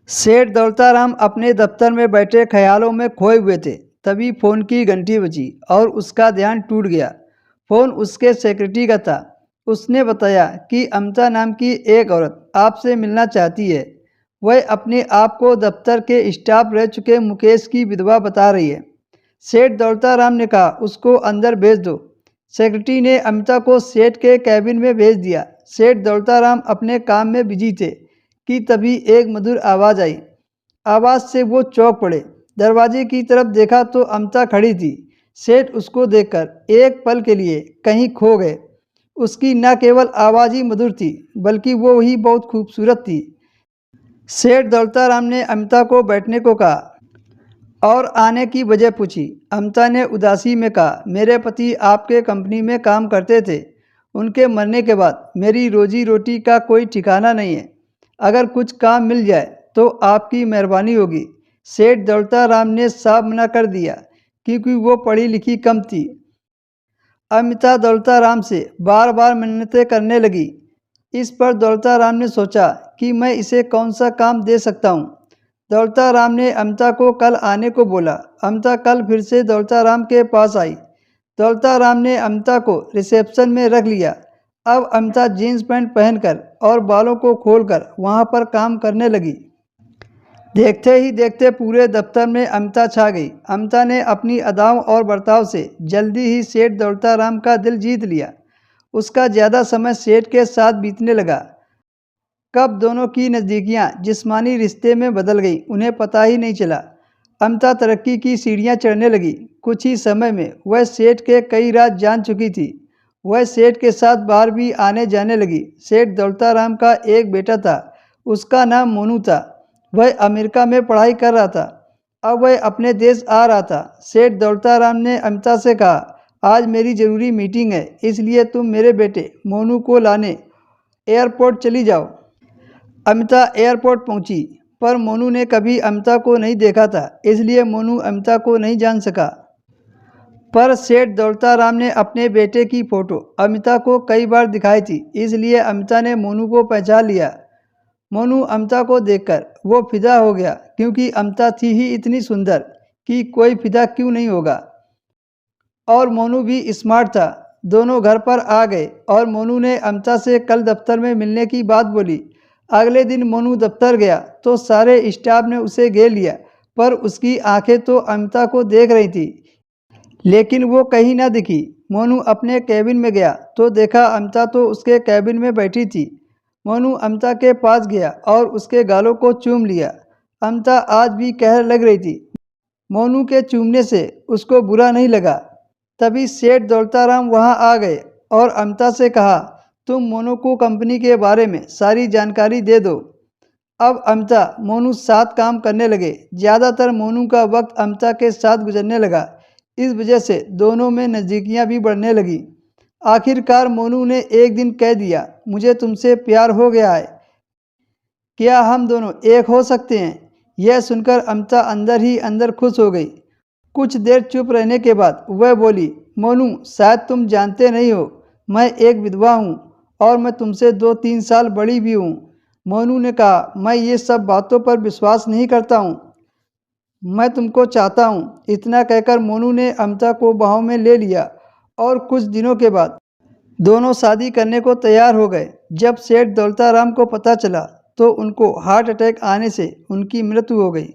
सेठ दौलताराम अपने दफ्तर में बैठे ख्यालों में खोए हुए थे। तभी फ़ोन की घंटी बजी और उसका ध्यान टूट गया। फ़ोन उसके सेक्रेटरी का था। उसने बताया कि अमता नाम की एक औरत आपसे मिलना चाहती है। वह अपने आप को दफ्तर के स्टाफ रह चुके मुकेश की विधवा बता रही है। सेठ दौलताराम ने कहा, उसको अंदर भेज दो। सेक्रेटरी ने अमिता को सेठ के कैबिन में भेज दिया। सेठ दौलताराम अपने काम में बिजी थे कि तभी एक मधुर आवाज़ आई। आवाज़ से वो चौंक पड़े। दरवाजे की तरफ देखा तो अमिता खड़ी थी। सेठ उसको देखकर एक पल के लिए कहीं खो गए। उसकी न केवल आवाज़ ही मधुर थी, बल्कि वो ही बहुत खूबसूरत थी। सेठ दौलताराम ने अमिता को बैठने को कहा और आने की वजह पूछी। अमिता ने उदासी में कहा, मेरे पति आपके कंपनी में काम करते थे। उनके मरने के बाद मेरी रोजी रोटी का कोई ठिकाना नहीं है। अगर कुछ काम मिल जाए तो आपकी मेहरबानी होगी। सेठ दौलताराम ने साफ मना कर दिया, क्योंकि वो पढ़ी लिखी कम थी। अमिता दौलताराम से बार बार मिन्नतें करने लगी। इस पर दौलताराम ने सोचा कि मैं इसे कौन सा काम दे सकता हूँ। दौलताराम ने अमिता को कल आने को बोला। अमिता कल फिर से दौलताराम के पास आई। दौलताराम ने अमिता को रिसेप्शन में रख लिया। अब अमिता जीन्स पैंट पहनकर और बालों को खोलकर वहाँ पर काम करने लगी। देखते ही देखते पूरे दफ्तर में अमिता छा गई। अमिता ने अपनी अदाओं और बर्ताव से जल्दी ही सेठ दौलताराम का दिल जीत लिया। उसका ज़्यादा समय सेठ के साथ बीतने लगा। कब दोनों की नज़दीकियाँ जिस्मानी रिश्ते में बदल गई, उन्हें पता ही नहीं चला। अमिता तरक्की की सीढ़ियाँ चढ़ने लगी। कुछ ही समय में वह सेठ के कई राज जान चुकी थी। वह सेठ के साथ बाहर भी आने जाने लगी। सेठ दौलताराम का एक बेटा था। उसका नाम मोनू था। वह अमेरिका में पढ़ाई कर रहा था। अब वह अपने देश आ रहा था। सेठ दौलताराम ने अमिता से कहा, आज मेरी ज़रूरी मीटिंग है, इसलिए तुम मेरे बेटे मोनू को लाने एयरपोर्ट चली जाओ। अमिता एयरपोर्ट पहुंची, पर मोनू ने कभी अमिता को नहीं देखा था, इसलिए मोनू अमिता को नहीं जान सका। पर सेठ दौलताराम ने अपने बेटे की फ़ोटो अमिता को कई बार दिखाई थी, इसलिए अमिता ने मोनू को पहचान लिया। मोनू अमिता को देखकर वो फिदा हो गया, क्योंकि अमिता थी ही इतनी सुंदर कि कोई फिदा क्यों नहीं होगा। और मोनू भी स्मार्ट था। दोनों घर पर आ गए और मोनू ने अमिता से कल दफ्तर में मिलने की बात बोली। अगले दिन मोनू दफ्तर गया तो सारे स्टाफ ने उसे घेर लिया, पर उसकी आंखें तो अमिता को देख रही थी, लेकिन वो कहीं ना दिखी। मोनू अपने कैबिन में गया तो देखा अमिता तो उसके कैबिन में बैठी थी। मोनू अमिता के पास गया और उसके गालों को चूम लिया। अमिता आज भी कहर लग रही थी। मोनू के चूमने से उसको बुरा नहीं लगा। तभी सेठ दौलताराम वहां आ गए और अमिता से कहा, तुम मोनू को कंपनी के बारे में सारी जानकारी दे दो। अब अमिता मोनू साथ काम करने लगे। ज़्यादातर मोनू का वक्त अमिता के साथ गुजरने लगा। इस वजह से दोनों में नज़दीकियाँ भी बढ़ने लगी। आखिरकार मोनू ने एक दिन कह दिया, मुझे तुमसे प्यार हो गया है, क्या हम दोनों एक हो सकते हैं? यह सुनकर अमिता अंदर ही अंदर खुश हो गई। कुछ देर चुप रहने के बाद वह बोली, मोनू, शायद तुम जानते नहीं हो, मैं एक विधवा हूँ और मैं तुमसे 2-3 साल बड़ी भी हूँ। मोनू ने कहा, मैं ये सब बातों पर विश्वास नहीं करता हूँ, मैं तुमको चाहता हूँ। इतना कहकर मोनू ने अमिता को बाहों में ले लिया और कुछ दिनों के बाद दोनों शादी करने को तैयार हो गए। जब सेठ दौलताराम को पता चला तो उनको हार्ट अटैक आने से उनकी मृत्यु हो गई।